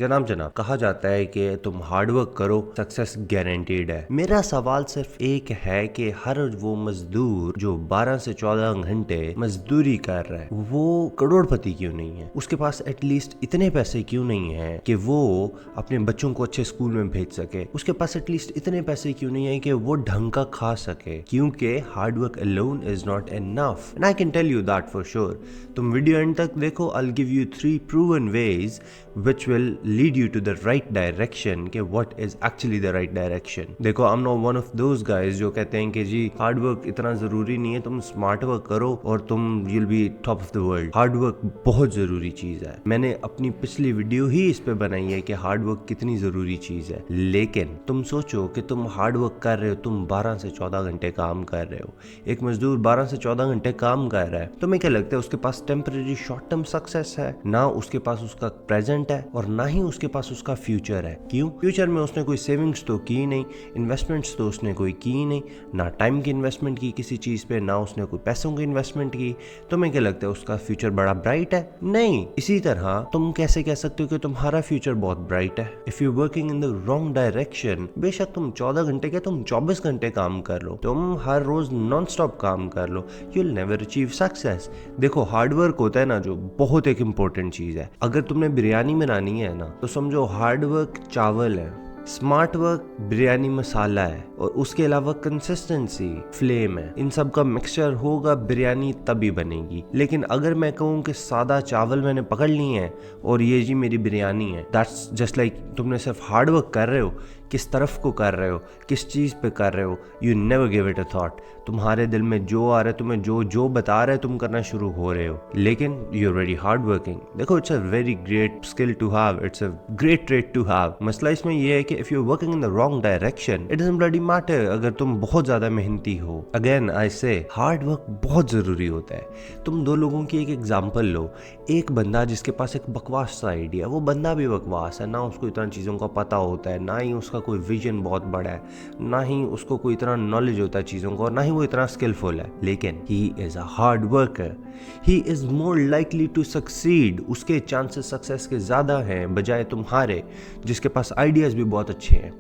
जनाब जनाब कहा जाता है कि तुम हार्डवर्क करो, सक्सेस गारंटीड है। मेरा सवाल सिर्फ एक है कि हर वो मजदूर जो 12 से 14 घंटे मजदूरी कर रहा है वो करोड़पति क्यों नहीं है? उसके पास एटलीस्ट इतने पैसे क्यों नहीं है कि वो अपने बच्चों को अच्छे स्कूल में भेज सके? उसके पास एटलीस्ट इतने पैसे क्यों नहीं है कि वो ढंग का खा सके? क्योंकि hard work alone is not enough and I can tell you that for sure. तुम वीडियो एंड तक देखो, I will give you 3 proven ways which will lead you to the right direction कि what is actually the right direction। देखो, I'm not one of those guys जो कहते हैं कि जी hard work इतना ज़रूरी नहीं है, तुम स्मार्ट वर्क करो और तुम you'll be top of the world। Hard work बहुत ज़रूरी चीज़ है। मैंने अपनी पिछली वीडियो ही इस पे बनाई है कि हार्ड वर्क कितनी ज़रूरी चीज़ है। लेकिन तुम सोचो कि तुम हार्ड वर्क कर रहे हो, तुम 12 से 14 घंटे काम कर रहे हो। एक मजदूर 12 से 14 घंटे काम कर रहा है, तुम्हें क्या लगता है उसके पास टेम्परेरी शॉर्ट टर्म सक्सेस है? ना उसके पास उसका प्रेजेंट है और ना ही उसके पास उसका फ्यूचर है। क्यों? फ्यूचर में उसने कोई सेविंग्स तो की नहीं, इन्वेस्टमेंट्स तो उसने कोई की नहीं, ना टाइम की इन्वेस्टमेंट की किसी चीज पे, ना उसने कोई पैसों की इन्वेस्टमेंट की। तुम्हें क्या लगता है उसका फ्यूचर बड़ा ब्राइट है? नहीं। इसी तरह तुम कैसे कह सकते हो कि तुम्हारा फ्यूचर बहुत ब्राइट है? If you working in the wrong direction, बेशक तुम 14 घंटे के तुम 24 घंटे काम कर लो, तुम हर रोज नॉन स्टॉप काम कर लो, you will never achieve success. देखो, हार्ड वर्क होता है ना जो, बहुत एक इंपॉर्टेंट चीज है। अगर तुमने बिरयानी बनानी है ना तो समझो हार्ड वर्क चावल है, स्मार्ट वर्क बिरयानी मसाला है, और उसके अलावा कंसिस्टेंसी फ्लेम है। इन सब का मिक्सचर होगा, बिरयानी तभी बनेगी। लेकिन अगर मैं कहूँ कि सादा चावल मैंने पकड़ लिए हैं और ये जी मेरी बिरयानी है, दैट्स जस्ट लाइक तुमने सिर्फ हार्ड वर्क कर रहे हो। किस तरफ को कर रहे हो, किस चीज़ पे कर रहे हो, you never give it a thought. तुम्हारे दिल में जो आ रहा है, तुम्हें जो जो बता रहा है, तुम करना शुरू हो रहे हो, लेकिन you are very hard working. देखो, it's a very great skill to have, it's a great trait to have. मसला इसमें यह है कि if you are working in the wrong direction, it doesn't bloody matter अगर तुम बहुत ज्यादा मेहनती हो। अगेन आई से, हार्ड वर्क बहुत जरूरी होता है। तुम दो लोगों की एक एग्जाम्पल लो। एक बंदा जिसके पास एक बकवास सा आइडिया, वो बंदा भी बकवास है, ना उसको इतना चीज़ों का पता होता है, ना ही उसका कोई विजन बहुत बड़ा है, ना ही उसको कोई इतना नॉलेज होता है चीज़ों का, और ना ही वो इतना स्किलफुल है। लेकिन he is a hard worker, he is more likely to succeed. उसके चांसेस सक्सेस के ज़्यादा हैं बजाय तुम्हारे जिसके पास आइडियाज़ भी बहुत अच्छे हैं।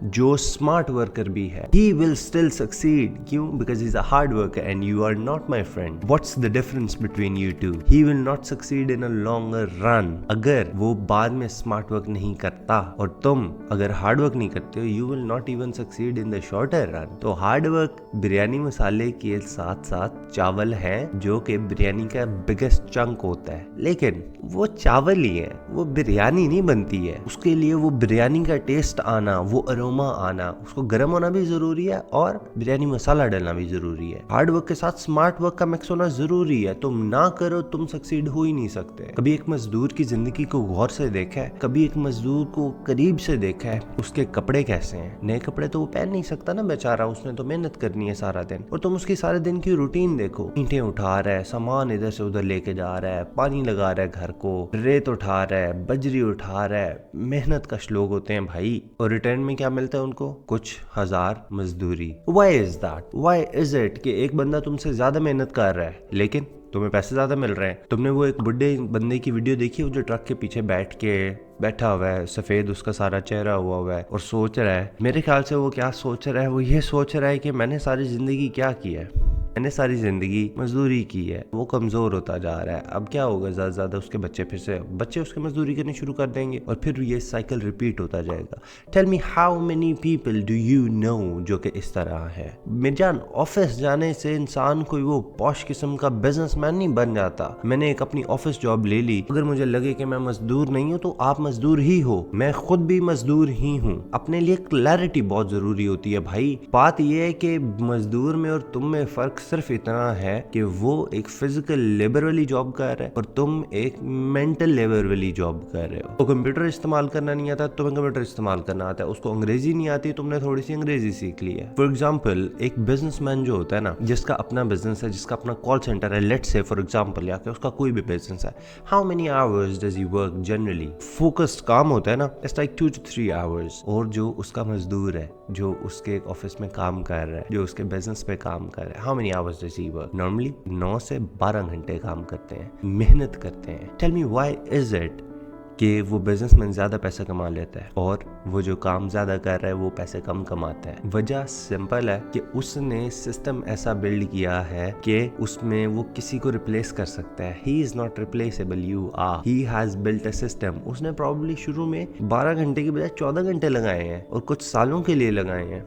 जो स्मार्ट वर्कर भी है, ही विल स्टिल सक्सीड। क्यों? Because he is a hard worker and you are not my friend. What's the difference between you two? He will not succeed in a longer run अगर वो बाद में smart work नहीं करता, और तुम अगर हार्ड वर्क नहीं करते हो, you will not even succeed in the shorter run. तो हार्ड वर्क बिरयानी मसाले के साथ साथ चावल है जो कि बिरयानी का बिगेस्ट चंक होता है, लेकिन वो चावल ही है, वो बिरयानी नहीं बनती है। उसके लिए वो बिरयानी का टेस्ट आना, वो अरोमा आना, उसको गर्म होना भी जरूरी है और बिरयानी मसाला डालना भी जरूरी है। हार्ड वर्क के साथ स्मार्ट वर्क का मिक्स होना जरूरी है। तुम ना करो, तुम सक्सीड हो ही नहीं सकते। कभी एक मजदूर की जिंदगी को गौर से देखा है? कभी एक मजदूर को करीब से देखा है? उसके कपड़े कैसे हैं? नए कपड़े तो वो पहन नहीं सकता ना बेचारा, उसने तो मेहनत करनी है सारा दिन। और तुम उसकी सारे दिन की रूटीन देखो, ईंटें उठा रहा है, सामान इधर से उधर लेके जा रहा है, पानी लगा रहा है घर को, रेत उठा रहा है, बजरी उठा रहा है। मेहनत कश लोग होते हैं भाई, और रिटर्न में क्या मिलता है उनको? कुछ हजार मजदूरी। Why is that? Why is it कि एक बंदा तुमसे ज्यादा मेहनत कर रहा है लेकिन तुम्हें पैसे ज्यादा मिल रहे हैं? तुमने वो एक बुढ़े बंदे की वीडियो देखी है जो ट्रक के पीछे बैठा हुआ है, सफेद उसका सारा चेहरा हुआ है और सोच रहा है? मेरे ख्याल से वो क्या सोच रहा है, वो ये सोच रहा है कि मैंने सारी जिंदगी क्या किया है, मैंने सारी जिंदगी मजदूरी की है। वो कमजोर होता जा रहा है, अब क्या होगा, ज्यादा ज्यादा उसके बच्चे उसके मजदूरी करनी शुरू कर देंगे और फिर ये साइकिल रिपीट होता जाएगा। Tell me how many people do you know जो कि इस तरह है? मिर्जान, ऑफिस जाने से इंसान कोई वो पॉश किस्म का बिजनेसमैन नहीं बन जाता। मैंने एक अपनी ऑफिस जॉब ले ली, अगर मुझे लगे कि मैं मजदूर नहीं हूँ तो आप मजदूर ही हो, मैं खुद भी मजदूर ही हूँ। अपने लिए क्लैरिटी बहुत जरूरी होती है भाई। बात यह है कि मजदूर में और तुम में फर्क सिर्फ इतना है कि वो एक फिजिकल लेबर वाली जॉब कर रहा है और तुम एक मेंटल लेबर वाली जॉब कर रहे हो। तो कंप्यूटर इस्तेमाल करना नहीं आता, तुम्हें कंप्यूटर इस्तेमाल करना आता है। उसको अंग्रेजी नहीं आती, तुमने थोड़ी सी अंग्रेजी सीख ली है। फॉर एग्जाम्पल, एक बिजनेसमैन जो होता है ना, जिसका अपना बिजनेस है, जिसका अपना कॉल सेंटर है, लेट्स से फॉर एग्जाम्पल, या कि उसका कोई भी बिजनेस है, how many hours does he work generally? Focused काम होता है ना, इट्स लाइक 2 to 3 आवर्स। और जो उसका मजदूर है, जो उसके ऑफिस में काम कर रहा है, जो उसके बिजनेस पे काम कर रहा है, how many hours does he work? Normally 9 से 12 घंटे काम करते हैं, मेहनत करते हैं। Tell me why is it कि वो बिजनेसमैन ज्यादा पैसा कमा लेता है और वो जो काम ज्यादा कर रहा है वो पैसे कम कमाता है? वजह सिंपल है कि उसने सिस्टम ऐसा बिल्ड किया है कि उसमें वो किसी को रिप्लेस कर सकता है। He is not replaceable, you are. He has built a system. उसने प्रॉब्ली शुरू में 12 घंटे की बजाय 14 घंटे लगाए हैं और कुछ सालों के लिए लगाए हैं,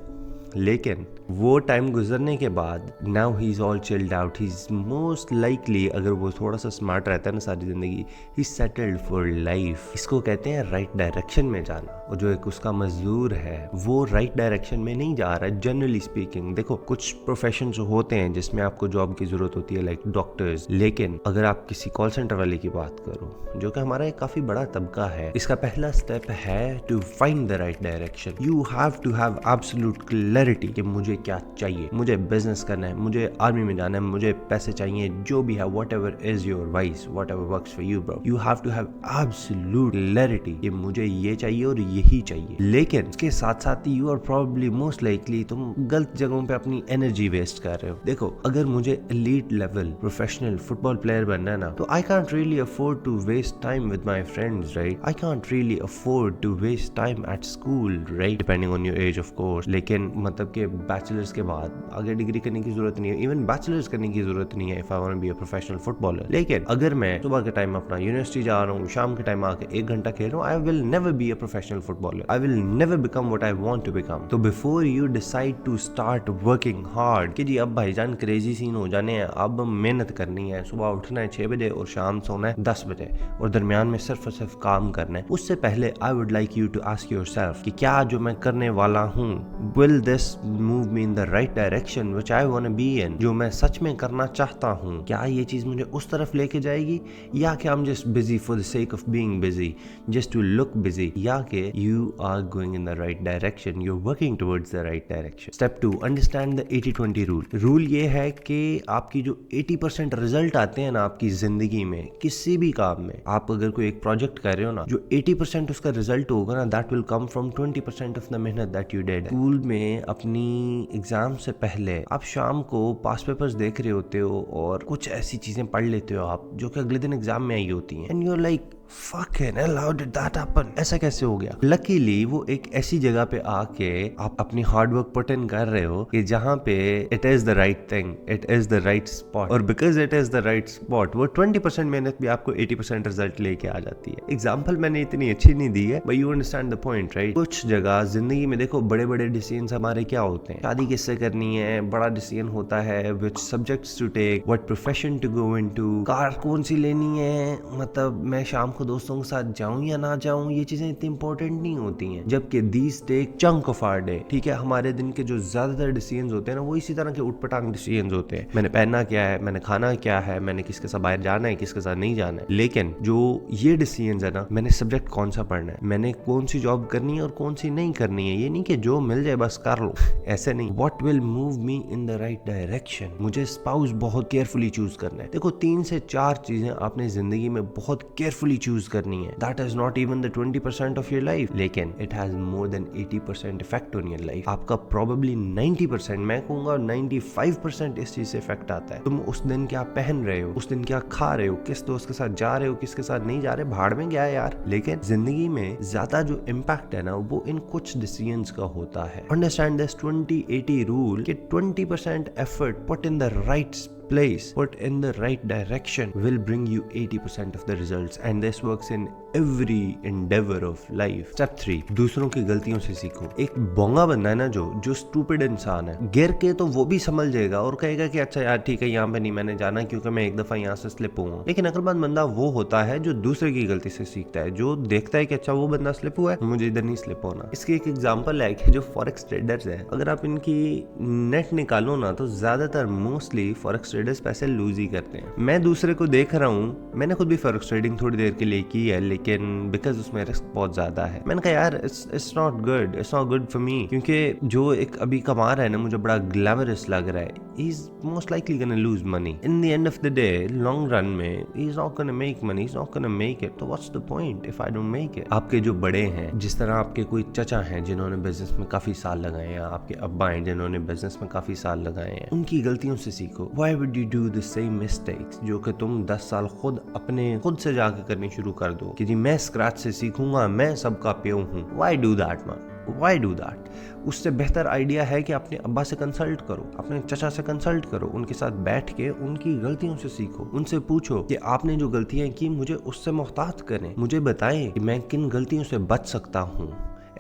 लेकिन वो टाइम गुजरने के बाद now he is all chilled out. He is most likely, अगर वो थोड़ा सा स्मार्ट रहता है ना सारी जिंदगी, ही सेटल्ड फॉर लाइफ। इसको कहते हैं राइट डायरेक्शन में जाना। और जो एक उसका मजदूर है वो राइट डायरेक्शन में नहीं जा रहा है। जनरली स्पीकिंग देखो, कुछ प्रोफेशन होते हैं जिसमें आपको जॉब की जरूरत होती है, लाइक डॉक्टर्स, लेकिन अगर आप किसी कॉल सेंटर वाले की बात करो, जो कि हमारा एक काफी बड़ा तबका है, इसका पहला स्टेप है to find the right direction. You have to have absolute clarity कि मुझे क्या चाहिए। मुझे बिजनेस करना है, मुझे आर्मी में जाना है, मुझे पैसे चाहिए, जो भी है, whatever is your vice, whatever works for you bro, you have to have absolute clarity कि मुझे ये चाहिए और यही चाहिए। लेकिन इसके साथ साथ you are probably most likely तुम गलत जगहों पे अपनी एनर्जी वेस्ट कर रहे हो। देखो, अगर मुझे elite level professional football player बनना है ना, तो I can't really afford to waste time with my friends, right? I can't really afford to waste time at school, right? Depending on your age of course. लेकिन मतलब कि bachelors के बाद आगे डिग्री करने की जरूरत नहीं है, इवन बैचलर्स करने की जरूरत नहीं है if I want to be a professional footballer. लेकिन अगर मैं सुबह के टाइम अपना यूनिवर्सिटी जा रहा हूँ, शाम के टाइम आके 1 घंटा खेल रहा हूँ, I will never be a professional footballer. I will never become what I want to become. तो before you decide to start working hard कि जी अब भाईजान क्रेजी सीन हो जाने हैं, अब मेहनत करनी है, सुबह उठना है 6 बजे और शाम सोना है 10 बजे और दरमियान में सिर्फ और सिर्फ काम करना है, उससे पहले I would like you to ask yourself कि क्या जो मैं करने वाला हूँ, will this move me in the right direction which I want to be in? जो मैं सच में करना चाहता हूँ, क्या ये चीज मुझे उस तरफ लेके जाएगी, या कि I am just busy for the sake of being busy, just to look busy, या कि you are going in the right direction, you are working towards the right direction. Step 2, understand the 80-20 rule. Rule ये है कि आपकी जो 80% result आते हैं ना आपकी जिंदगी में, किसी भी काम में, आप अगर कोई एक प्रोजेक्ट कर रहे हो ना, जो 80% उसका रिजल्ट होगा ना, that will come from 20% of the मेहनत दैट यू डिड। स्कूल में अपनी एग्जाम से पहले आप शाम को पास पेपर्स देख रहे होते हो और कुछ ऐसी चीजें पढ़ लेते हो आप जो कि अगले दिन एग्जाम में आई होती हैं, and you are like fucking hell, how did that happen? ऐसा कैसे हो गया? लकीली वो एक ऐसी जगह पे आके आप अपनी हार्ड वर्क पुट इन कर रहे हो कि जहाँ पे it is the right thing, it is the right spot, और because it is the right spot वो 20% मेहनत भी आपको 80% रिजल्ट लेके आ जाती है। एग्जाम्पल मैंने इतनी अच्छी नहीं दी है, but you understand the point, right? कुछ जगह जिंदगी में देखो, बड़े बड़े डिसीजंस हमारे क्या होते हैं, शादी किससे करनी है, बड़ा डिसीजन होता है, which subjects to take, what profession to go into, car कौन सी लेनी है, मतलब मैं शाम को दोस्तों के साथ जाऊं या ना जाऊं, ये चीजें इतनी इंपॉर्टेंट नहीं होती हैं। जबकि these take chunk of our day, ठीक है? हमारे दिन के जो ज्यादातर डिसीजंस होते हैं ना, वो इसी तरह के उठपटांग डिसीजंस होते हैं। मैंने पहनना क्या है, मैंने खाना क्या है, मैंने किसके साथ बाहर जाना है, किसके साथ नहीं जाना है। लेकिन जो ये डिसीजंस है ना, मैंने सब्जेक्ट कौन सा पढ़ना है, मैंने कौन सी जॉब करनी है और कौन सी नहीं करनी है, ये नहीं कि जो मिल जाए बस कर लो, ऐसे नहीं। What will move me in the right direction? मुझे स्पाउस बहुत केयरफुली चूज करना है। देखो, 3 से 4 चीजें आपने जिंदगी में बहुत केयरफुली चूज करनी है। That is not even the 20% of your life, लेकिन it has more than 80% effect on your life. आपका probably 90%, मैं कहूँगा 95% इस चीज से इफेक्ट आता है। तुम उस दिन क्या पहन रहे हो, उस दिन क्या खा रहे हो, किस दोस्त के साथ जा रहे हो, किसके साथ नहीं जा रहे, भाड़ में गया यार। लेकिन जिंदगी में ज्यादा जो इम्पैक्ट है ना, वो इन कुछ डिसीजंस का होता है। अंडरस्टैंड दिस 20-80 रूल कि 20% effort put in the right place, put in the right direction, will bring you 80% of the results, and this works in every endeavor of life. Step 3, दूसरों की गलतियों से सीखो। एक बोंगा बंदा है ना जो स्टूपिड इंसान है, गिर के तो वो भी समझ जाएगा और कहेगा कि अच्छा यार ठीक है, यहाँ पे नहीं मैंने जाना क्योंकि मैं एक दफा यहाँ से स्लिप हुआ। लेकिन अक्लमंद बंदा वो होता है जो दूसरे की गलती से सीखता है, जो देखता है कि अच्छा वो बंदा स्लिप हुआ है, मुझे इधर नहीं स्लिप होना। इसकी एक एग्जाम्पल है कि जो फॉरेक्स ट्रेडर्स है, अगर आप इनकी नेट निकालो ना, तो ज्यादातर मोस्टली फॉरेक्स ट्रेडर्स पैसे लूज ही करते हैं। मैं दूसरे को देख रहा हूँ, मैंने खुद भी फॉरेक्स ट्रेडिंग थोड़ी देर के लिए की है, लेकिन बिकॉज उसमें रिस्क बहुत ज्यादा है, मैंने कहा यार it's not good, it's not good for me. क्योंकि जो एक अभी कमा रहा है ना, मुझे बड़ा ग्लैमरस लग रहा है, he is most likely gonna lose money in the end of the day. Long run में he is not gonna make money, he is not gonna make it. तो what's the point if I don't make it? आपके जो बड़े हैं, जिस तरह आपके कोई चचा हैं जिन्होंने बिजनेस में काफी साल लगाए हैं, आपके अब्बा हैं जिन्होंने बिजनेस में काफी साल लगाए हैं, उनकी गलतियों से सीखो। Why would should you do the same mistakes जो कि तुम 10 साल खुद से जाके करनी शुरू कर दो कि जी मैं स्क्रैच से सीखूंगा, मैं सबका प्यो हूँ। Why do that man, why do that? उससे बेहतर आइडिया है कि अपने अब्बा से कंसल्ट करो, अपने चचा से कंसल्ट करो, उनके साथ बैठ के उनकी गलतियों से सीखो, उनसे पूछो कि आपने जो गलतियां की मुझे उससे मोहतात करें, मुझे बताएं कि मैं किन गलतियों से बच सकता हूँ।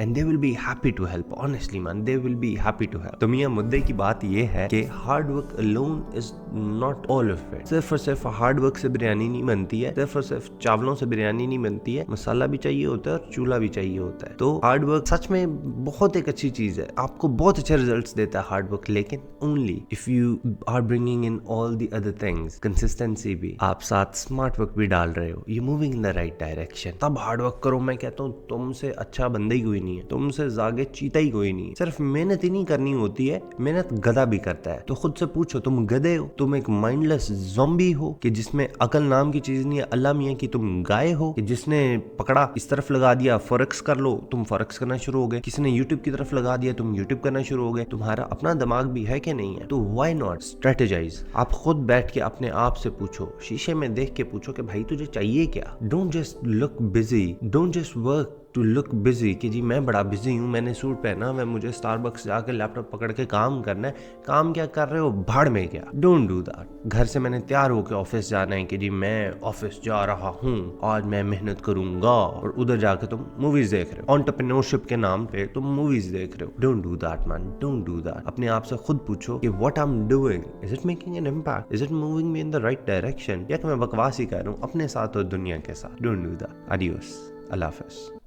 And they will be happy to help. Honestly man, they will be happy to help. तो मियाँ मुद्दे की बात ये है कि hard work alone is not all of it. सिर्फ और सिर्फ hard work से बिरयानी नहीं बनती है, सिर्फ और सिर्फ चावलों से बिरयानी नहीं बनती है, मसाला भी चाहिए होता है और चूल्हा भी चाहिए होता है। तो हार्ड वर्क सच में बहुत एक अच्छी चीज है, आपको बहुत अच्छे रिजल्ट्स देता है हार्ड वर्क, लेकिन only if you are bringing in all the other things. Consistency भी, आप साथ स्मार्ट वर्क भी डाल रहे हो, you moving in the right direction, तब हार्ड वर्क करो। मैं कहता हूँ तुमसे अच्छा बंदा ही कोई नहीं है, तुमसे जागे चीता ही कोई नहीं है। सिर्फ मेहनत ही नहीं करनी होती है, मेहनत गधा भी करता है। तो खुद से पूछो, तुम गधे हो? तुम एक माइंडलेस ज़ॉम्बी हो कि जिसमें अकल नाम की चीज नहीं है? अल्लाह मियां की तुम गाय हो कि जिसने पकड़ा इस तरफ लगा दिया फॉरेक्स कर लो, तुम फॉरेक्स करना शुरू हो गए। किसी ने यूट्यूब की तरफ लगा दिया, तुम यूट्यूब करना शुरू हो गए। तुम्हारा अपना दिमाग भी है कि नहीं है? तो व्हाई नॉट स्ट्रेटेजाइज? आप खुद बैठ के अपने आप से पूछो, शीशे में देख के पूछो कि भाई तुझे चाहिए क्या? Don't just look busy, don't just work to look busy कि जी मैं बड़ा बिजी हूँ, मैंने सूट पहना हुआ, मुझे स्टारबक्स जाकर लैपटॉप पकड़ के काम करना है। काम क्या कर रहे हो? भाड़ में क्या? Don't do that. घर से मैंने तैयार होकर ऑफिस जाना है कि जी मैं ऑफिस जा रहा हूँ, आज मैं मेहनत करूंगा, और उधर जाके तुम मूवीज देख रहे हो, एंटरप्रेन्योरशिप के नाम पे तुम मूवीज देख रहे हो। Don't do that man, don't do that. अपने आप से खुद पूछो कि what I am doing, is it making an impact, is it moving me in the right direction, या कि मैं बकवास ही कर रहा हूँ अपने साथ और दुनिया के साथ। Don't do that. एडियोस, अल्लाह हाफिज़।